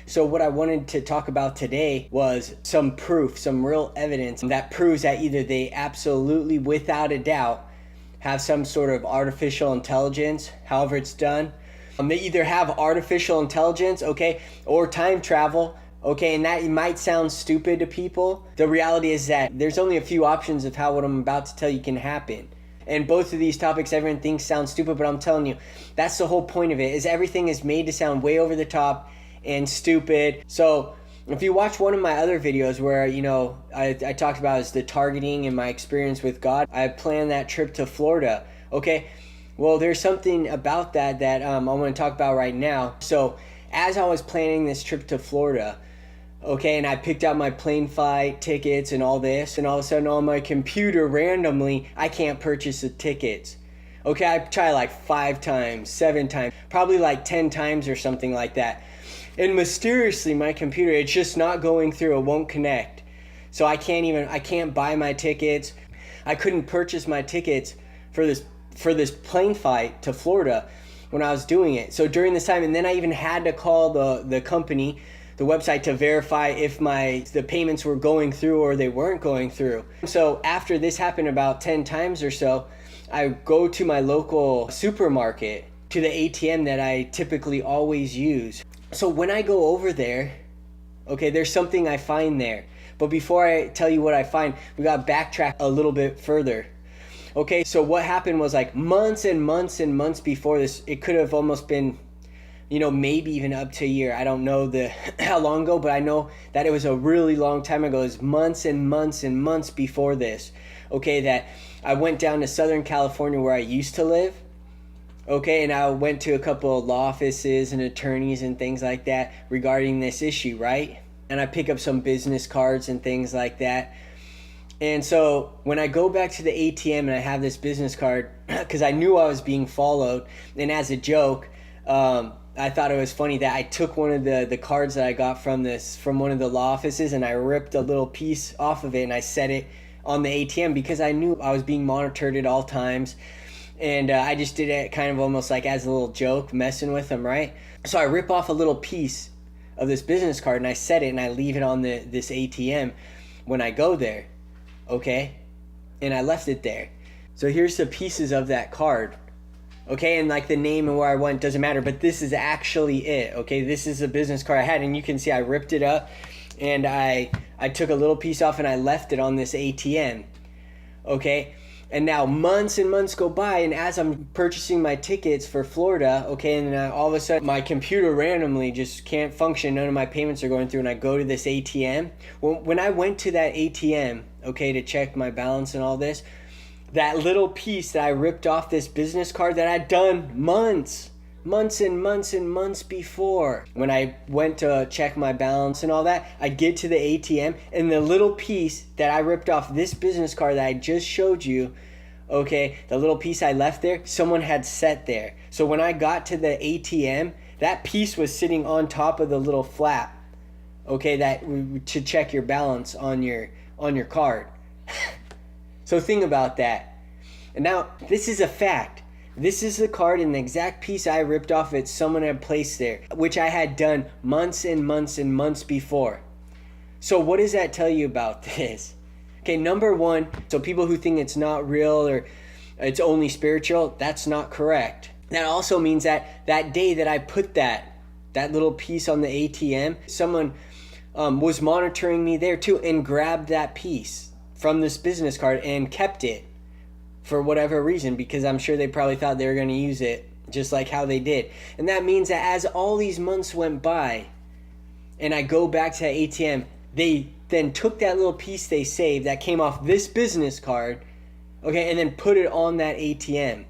So what I wanted to talk about today was some proof, some real evidence that proves that either they absolutely, without a doubt, have some sort of artificial intelligence, however it's done. They either have artificial intelligence, okay, or time travel, okay, and that might sound stupid to people. The reality is that there's only a few options of how what I'm about to tell you can happen. And both of these topics everyone thinks sound stupid, but I'm telling you, that's the whole point of it, is everything is made to sound way over the top and stupid. So if you watch one of my other videos where, I talked about is the targeting and my experience with God, I planned that trip to Florida, okay? Well, there's something about that I want to talk about right now. So as I was planning this trip to Florida, okay, and I picked out my plane flight tickets and all this, and all of a sudden on my computer randomly, I can't purchase the tickets. Okay, I tried like 5 times, 7 times, probably like 10 times or something like that. And mysteriously, my computer, it's just not going through, it won't connect. So I can't buy my tickets. I couldn't purchase my tickets for this plane flight to Florida when I was doing it. So during this time, and then I even had to call the company, the website, to verify if the payments were going through or they weren't going through. So after this happened about 10 times or so, I go to my local supermarket, to the ATM that I typically always use. So when I go over there, okay, there's something I find there. But before I tell you what I find, we got to backtrack a little bit further. Okay, so what happened was like months and months and months before this, it could have almost been, maybe even up to a year. I don't know how long ago, but I know that it was a really long time ago. It was months and months and months before this, okay, that I went down to Southern California where I used to live, okay, and I went to a couple of law offices and attorneys and things like that regarding this issue, right? And I pick up some business cards and things like that. And so when I go back to the ATM and I have this business card, because I knew I was being followed, and as a joke, I thought it was funny that I took one of the cards that I got from one of the law offices, and I ripped a little piece off of it and I set it on the ATM because I knew I was being monitored at all times. And I just did it kind of almost like as a little joke, messing with them, right? So I rip off a little piece of this business card and I set it and I leave it on this ATM when I go there, okay? And I left it there. So here's the pieces of that card, okay? And like the name and where I went doesn't matter, but this is actually it, okay? This is a business card I had, and you can see I ripped it up and I took a little piece off and I left it on this ATM, okay? And now months and months go by, and as I'm purchasing my tickets for Florida, okay, and then all of a sudden my computer randomly just can't function. None of my payments are going through, and I go to this ATM. When I went to that ATM, okay, to check my balance and all this, that little piece that I ripped off this business card that I'd done months and months and months before. When I went to check my balance and all that, I get to the ATM, and the little piece that I ripped off this business card that I just showed you, okay, the little piece I left there, someone had set there. So when I got to the ATM, that piece was sitting on top of the little flap, okay, that to check your balance on your card. So think about that. And now this is a fact. This is the card and the exact piece I ripped off that someone had placed there, which I had done months and months and months before. So what does that tell you about this? Okay, number one, so people who think it's not real or it's only spiritual, that's not correct. That also means that day that I put that little piece on the ATM, someone was monitoring me there too and grabbed that piece from this business card and kept it. For whatever reason, because I'm sure they probably thought they were going to use it just like how they did. And that means that as all these months went by and I go back to that ATM, they then took that little piece they saved that came off this business card, okay, and then put it on that ATM.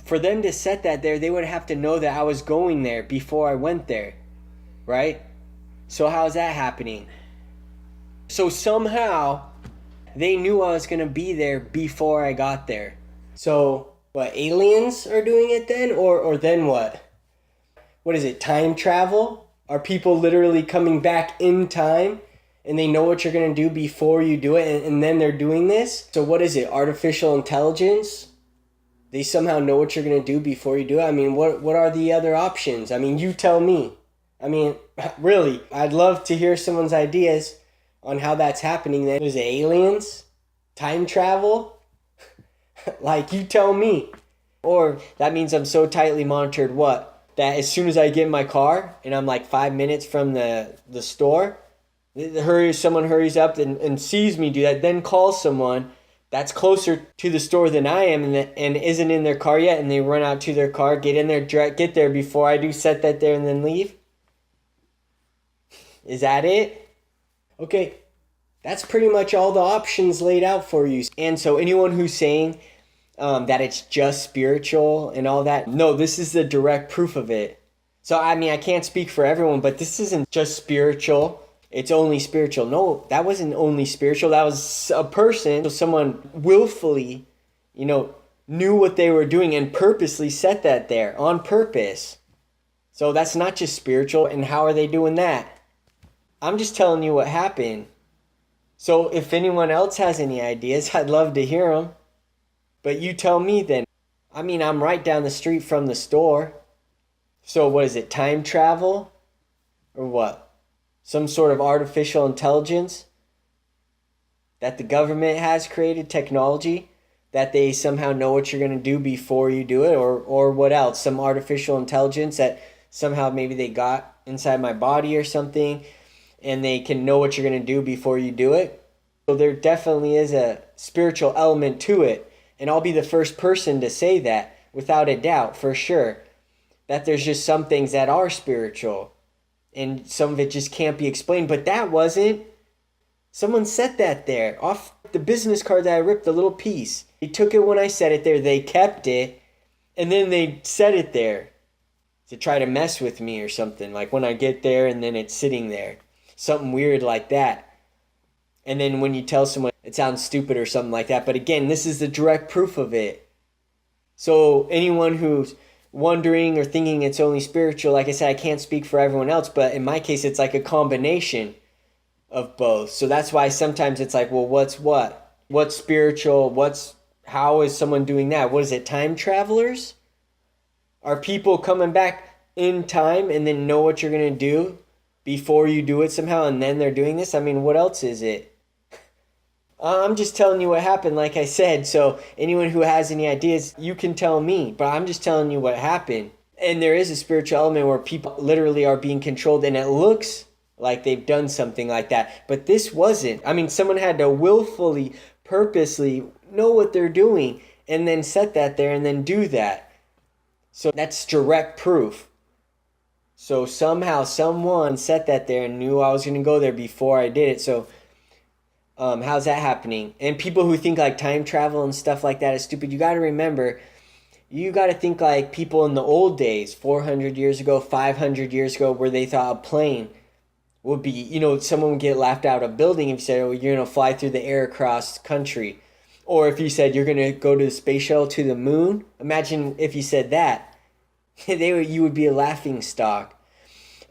For them to set that there, they would have to know that I was going there before I went there, right? So how's that happening? So somehow they knew I was going to be there before I got there. So, what, aliens are doing it then? Or then what? What is it, time travel? Are people literally coming back in time and they know what you're going to do before you do it and then they're doing this? So what is it, artificial intelligence? They somehow know what you're going to do before you do it? I mean, what are the other options? I mean, you tell me. I mean, really, I'd love to hear someone's ideas on how that's happening. Then there's aliens, time travel. Like, you tell me. Or that means I'm so tightly monitored, what? That as soon as I get in my car and I'm like 5 minutes from the store, someone hurries up and sees me do that, then calls someone that's closer to the store than I am and isn't in their car yet, and they run out to their car, get in there, get there before I do, set that there, and then leave. Is that it? Okay, that's pretty much all the options laid out for you. And so anyone who's saying that it's just spiritual and all that, no, this is the direct proof of it. So, I mean, I can't speak for everyone, but this isn't just spiritual. It's only spiritual. No, that wasn't only spiritual. That was a person, someone willfully, knew what they were doing and purposely set that there on purpose. So that's not just spiritual. And how are they doing that? I'm just telling you what happened. So if anyone else has any ideas, I'd love to hear them. But you tell me then. I mean, I'm right down the street from the store. So what is it, time travel? Or what? Some sort of artificial intelligence that the government has created, technology, that they somehow know what you're going to do before you do it? Or what else? Some artificial intelligence that somehow maybe they got inside my body or something, and they can know what you're going to do before you do it? So there definitely is a spiritual element to it. And I'll be the first person to say that, without a doubt, for sure, that there's just some things that are spiritual and some of it just can't be explained. But that wasn't. Someone set that there off the business card that I ripped, the little piece. They took it when I set it there, they kept it, and then they set it there to try to mess with me or something. Like when I get there and then it's sitting there. Something weird like that. And then when you tell someone, it sounds stupid or something like that. But again, this is the direct proof of it. So anyone who's wondering or thinking it's only spiritual, like I said, I can't speak for everyone else, but in my case, it's like a combination of both. So that's why sometimes it's like, well, what's what? What's spiritual? How is someone doing that? What is it, time travelers? Are people coming back in time and then know what you're going to do before you do it somehow, and then they're doing this? I mean, what else is it? I'm just telling you what happened, like I said. So anyone who has any ideas, you can tell me. But I'm just telling you what happened. And there is a spiritual element where people literally are being controlled, and it looks like they've done something like that. But this wasn't. I mean, someone had to willfully, purposely know what they're doing and then set that there and then do that. So that's direct proof. So somehow someone set that there and knew I was going to go there before I did it. So how's that happening? And people who think like time travel and stuff like that is stupid, you got to remember, you got to think like people in the old days, 400 years ago, 500 years ago, where they thought a plane would be, someone would get laughed out of a building if you said, oh, you're going to fly through the air across country. Or if you said you're going to go to the space shuttle to the moon. Imagine if you said that. You would be a laughing stock.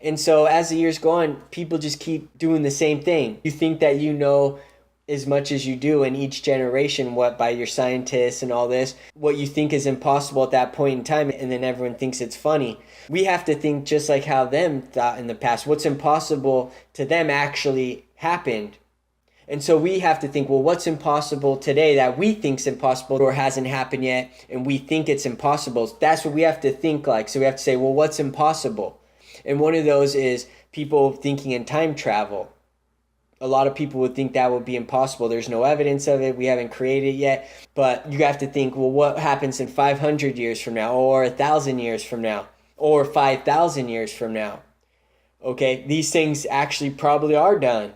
And so as the years go on, people just keep doing the same thing. You think that you know as much as you do in each generation, what by your scientists and all this, what you think is impossible at that point in time, and then everyone thinks it's funny. We have to think just like how them thought in the past. What's impossible to them actually happened. And so we have to think, well, what's impossible today that we think's impossible or hasn't happened yet, and we think it's impossible? That's what we have to think like. So we have to say, well, what's impossible? And one of those is people thinking in time travel. A lot of people would think that would be impossible. There's no evidence of it. We haven't created it yet. But you have to think, well, what happens in 500 years from now, or 1,000 years from now, or 5,000 years from now? Okay, these things actually probably are done.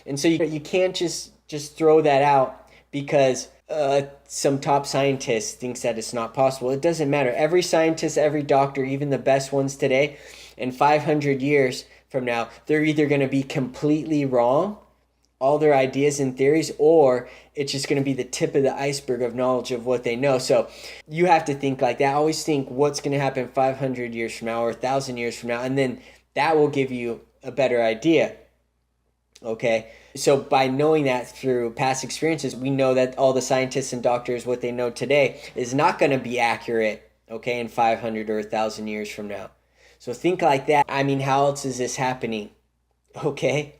And so you can't just throw that out because some top scientist thinks that it's not possible. It doesn't matter. Every scientist, every doctor, even the best ones today, in 500 years from now, they're either going to be completely wrong, all their ideas and theories, or it's just going to be the tip of the iceberg of knowledge of what they know. So you have to think like that. Always think what's going to happen 500 years from now or 1,000 years from now, and then that will give you a better idea. Okay, so by knowing that through past experiences, we know that all the scientists and doctors, what they know today is not going to be accurate, okay, in 500 or 1,000 years from now. So think like that. I mean, how else is this happening? Okay.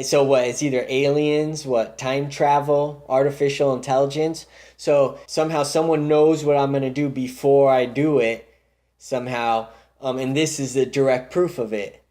So what? It's either aliens, what, time travel, artificial intelligence. So somehow someone knows what I'm gonna do before I do it. Somehow, and this is the direct proof of it.